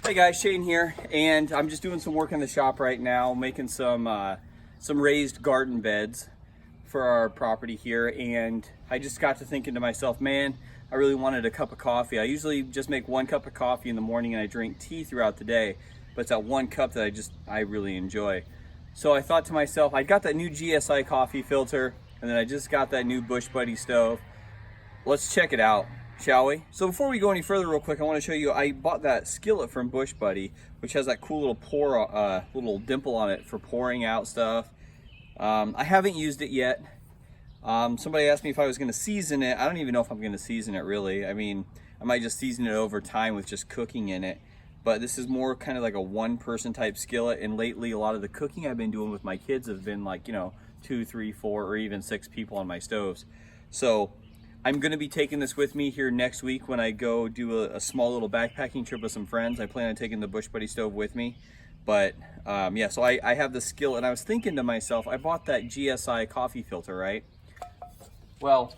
Hey guys, Shane here, and I'm just doing some work in the shop right now, making some raised garden beds for our property here. And I just got to thinking to myself, man, I really wanted a cup of coffee. I usually just make 1 cup of coffee in the morning and I drink tea throughout the day, but it's that 1 cup that I really enjoy. So I thought to myself, I got that new GSI coffee filter, and then I just got that new Bushbuddy stove. Let's check it out, shall we? So before we go any further real quick, I want to show you, I bought that skillet from Bushbuddy, which has that cool little little dimple on it for pouring out stuff. I haven't used it yet. Somebody asked me if I was going to season it. I don't even know if I'm going to season it really. I mean, I might just season it over time with just cooking in it. But this is more kind of like a one-person type skillet, and lately a lot of the cooking I've been doing with my kids have been like, 2, 3, 4, or even 6 people on my stoves. So I'm going to be taking this with me here next week when I go do a small little backpacking trip with some friends. I plan on taking the Bushbuddy stove with me. But yeah, so I have the skillet, and I was thinking to myself, I bought that GSI coffee filter, right? Well,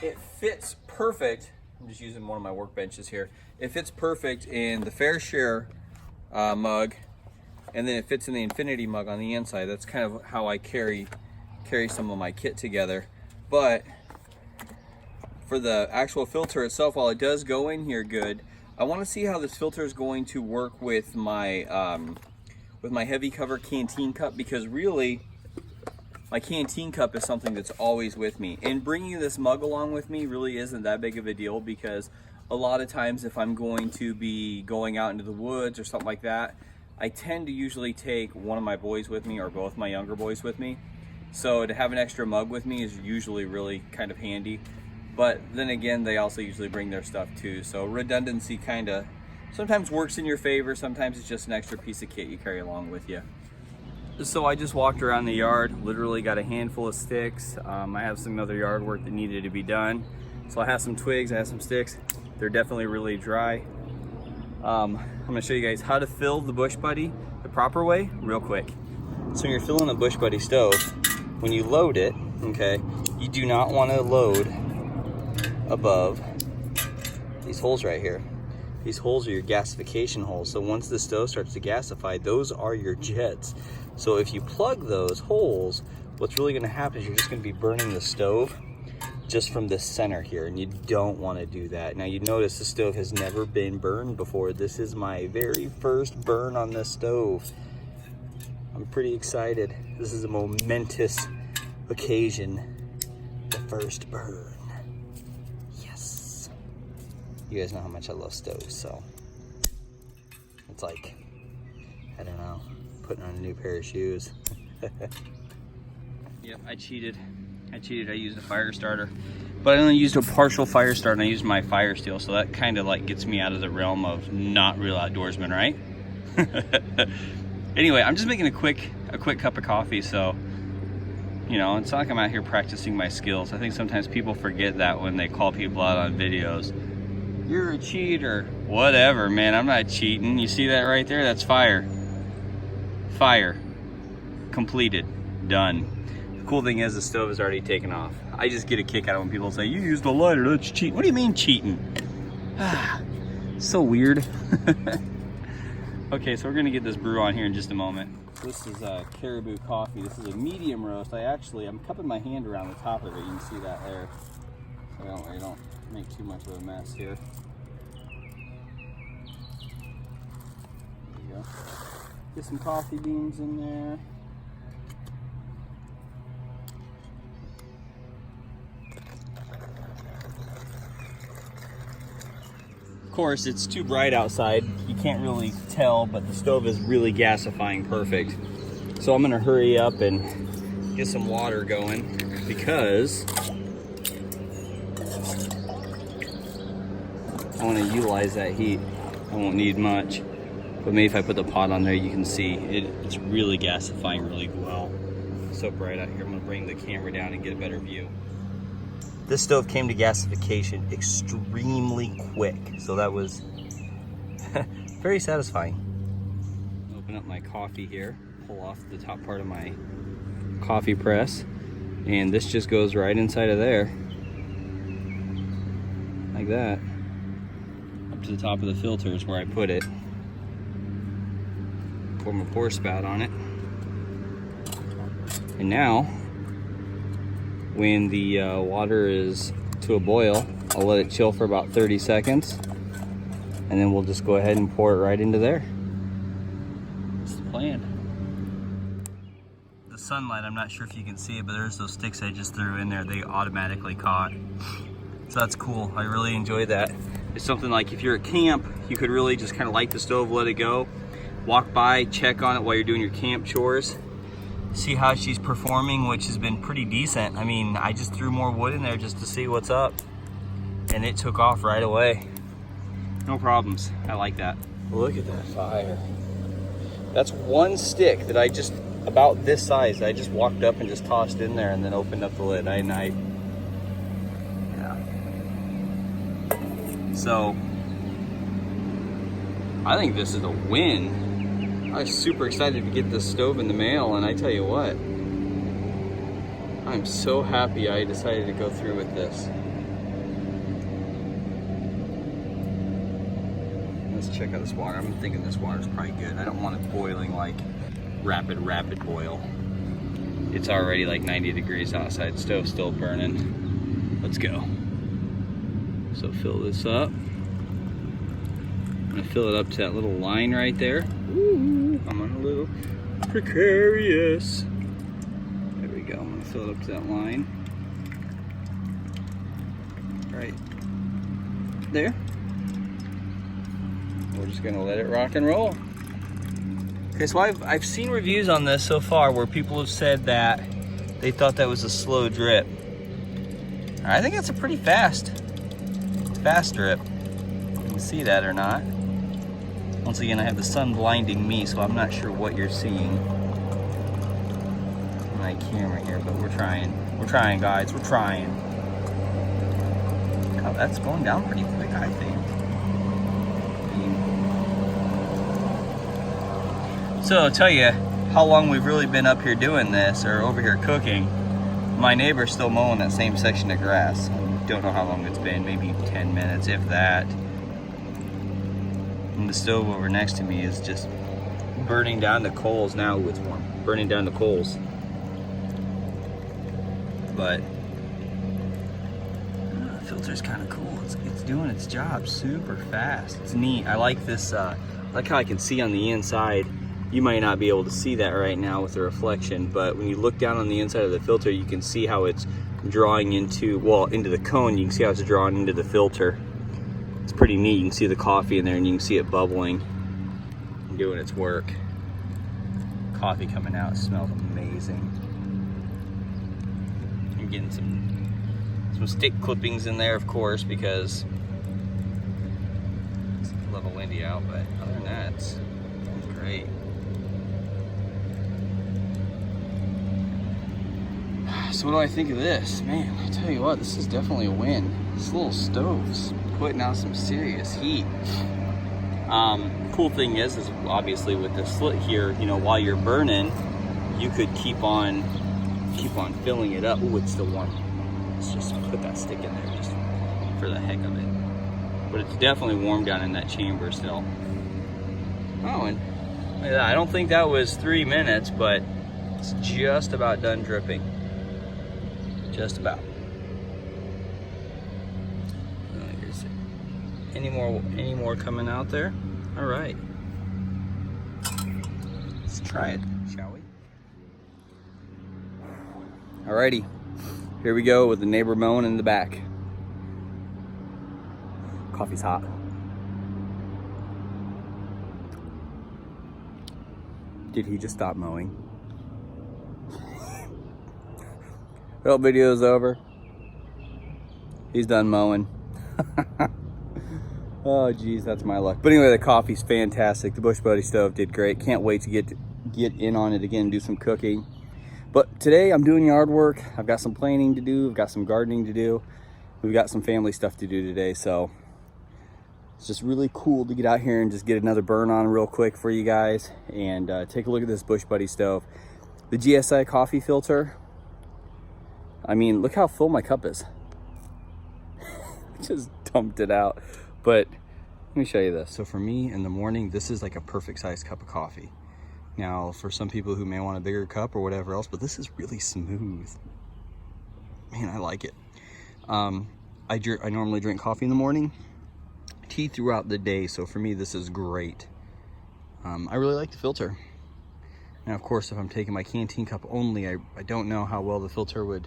it fits perfect. I'm just using one of my workbenches here. It fits perfect in the Fair Share mug, and then it fits in the Infinity mug on the inside. That's kind of how I carry some of my kit together. But for the actual filter itself, while it does go in here good, I want to see how this filter is going to work with my heavy cover Canteen cup, because really my Canteen cup is something that's always with me. And bringing this mug along with me really isn't that big of a deal, because a lot of times if I'm going to be going out into the woods or something like that, I tend to usually take one of my boys with me or both my younger boys with me. So to have an extra mug with me is usually really kind of handy. But then again, they also usually bring their stuff too. So redundancy kind of sometimes works in your favor. Sometimes it's just an extra piece of kit you carry along with you. So I just walked around the yard, literally got a handful of sticks. I have some other yard work that needed to be done. So I have some twigs, I have some sticks. They're definitely really dry. I'm gonna show you guys how to fill the Bushbuddy the proper way real quick. So when you're filling a Bushbuddy stove, when you load it, okay, you do not want to load above these holes right here. These holes are your gasification holes. So once the stove starts to gasify, those are your jets. So if you plug those holes, what's really going to happen is you're just going to be burning the stove just from the center here, and you don't want to do that. Now you notice the stove has never been burned before. This is my very first burn on this stove. I'm pretty excited. This is a momentous occasion. The first burn. Yes. You guys know how much I love stoves, so it's like, I don't know, putting on a new pair of shoes. Yep, I cheated. I used a fire starter, but I only used a partial fire starter, and I used my fire steel, so that kind of like gets me out of the realm of not real outdoorsman, right? Anyway, I'm just making a quick cup of coffee, so it's not like I'm out here practicing my skills. I think sometimes people forget that when they call people out on videos. You're a cheater. Whatever, man, I'm not cheating. You see that right there? That's fire. Fire. Completed. Done. The cool thing is the stove is already taken off. I just get a kick out of when people say, you used a lighter, that's cheating. What do you mean cheating? So weird. Okay, so we're gonna get this brew on here in just a moment. This is Caribou coffee. This is a medium roast. I'm cupping my hand around the top of it. You can see that there. So I don't make too much of a mess here. There you go. Get some coffee beans in there. Of course, it's too bright outside. You can't really tell, but the stove is really gasifying perfect. So I'm gonna hurry up and get some water going, because I wanna utilize that heat. I won't need much, but maybe if I put the pot on there, you can see it's really gasifying really well. It's so bright out here. I'm gonna bring the camera down and get a better view. This stove came to gasification extremely quick, so that was very satisfying. Open up my coffee here, pull off the top part of my coffee press, and this just goes right inside of there, like that. up to the top of the filter is where I put it. Pour my pour spout on it. And now, when the water is to a boil, I'll let it chill for about 30 seconds. And then we'll just go ahead and pour it right into there. That's the plan. The sunlight, I'm not sure if you can see it, but there's those sticks I just threw in there. They automatically caught. So that's cool. I really enjoy that. It's something like if you're at camp, you could really just kind of light the stove, let it go, walk by, check on it while you're doing your camp chores, see how she's performing, which has been pretty decent. I mean, I just threw more wood in there just to see what's up, and it took off right away. No problems. I like that. Look at that fire. That's one stick that I just, about this size, I just walked up and just tossed in there and then opened up the lid. Yeah. So, I think this is a win. I was super excited to get this stove in the mail, and I tell you what, I'm so happy I decided to go through with this. Let's check out this water. I'm thinking this water is probably good. I don't want it boiling like rapid boil. It's already like 90 degrees outside. Stove's still burning. Let's go. So fill this up. I'm gonna fill it up to that little line right there. Ooh, I'm on a little precarious. There we go. I'm gonna fill it up to that line. Right there. We're just gonna let it rock and roll. Okay, so I've seen reviews on this so far where people have said that they thought that was a slow drip. I think it's a pretty fast drip. You can see that or not. Once again, I have the sun blinding me, so I'm not sure what you're seeing on my camera here, but we're trying. We're trying, guys. We're trying. Oh, that's going down pretty quick, I think. So I'll tell you how long we've really been up here doing this, or over here cooking. My neighbor's still mowing that same section of grass. I don't know how long it's been, maybe 10 minutes, if that. And the stove over next to me is just burning down the coals. Now it's warm, burning down the coals. But the filter's kind of cool. It's doing its job super fast. It's neat. I like this. I like how I can see on the inside. You might not be able to see that right now with the reflection, but when you look down on the inside of the filter, you can see how it's drawing into the cone. You can see how it's drawing into the filter. It's pretty neat. You can see the coffee in there and you can see it bubbling and doing its work. Coffee coming out, it smells amazing. I'm getting some stick clippings in there, of course, because it's a little windy out, but other than that, it's great. So what do I think of this? Man, I tell you what, this is definitely a win. This little stove's putting out some serious heat. Cool thing is obviously with the slit here, you know, while you're burning, you could keep on filling it up. Ooh, it's still warm. Let's just put that stick in there just for the heck of it. But it's definitely warm down in that chamber still. Oh, and look at that. I don't think that was 3 minutes, but it's just about done dripping. Just about. Any more coming out there? All right. Let's try it, shall we? Alrighty. Here we go with the neighbor mowing in the back. Coffee's hot. Did he just stop mowing? Well, video's over. He's done mowing. Oh geez, that's my luck. But anyway, the coffee's fantastic. The Bushbuddy Stove did great. Can't wait to get in on it again and do some cooking. But today I'm doing yard work. I've got some planting to do. I've got some gardening to do. We've got some family stuff to do today. So it's just really cool to get out here and just get another burn on real quick for you guys. And take a look at this Bushbuddy Stove. The GSI coffee filter. I mean, look how full my cup is. Just dumped it out. But Let me show you this. So for me in the morning, this is like a perfect sized cup of coffee. Now for some people who may want a bigger cup or whatever else, but this is really smooth. Man, I like it. I normally drink coffee in the morning, tea throughout the day. So for me, this is great. I really like the filter. And of course, if I'm taking my Canteen cup only, I don't know how well the filter would,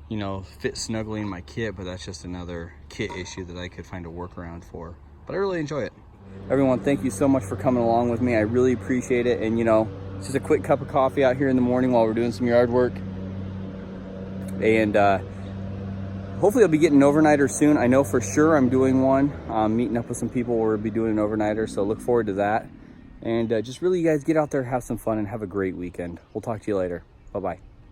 you know, fit snugly in my kit, but that's just another kit issue that I could find a workaround for. But I really enjoy it. Everyone, thank you so much for coming along with me. I really appreciate it. And you know, it's just a quick cup of coffee out here in the morning while we're doing some yard work. And hopefully I'll be getting an overnighter soon. I know for sure I'm doing one. Meeting up with some people where we'll be doing an overnighter, so look forward to that. And just really, you guys get out there, have some fun, and have a great weekend. We'll talk to you later. Bye-bye.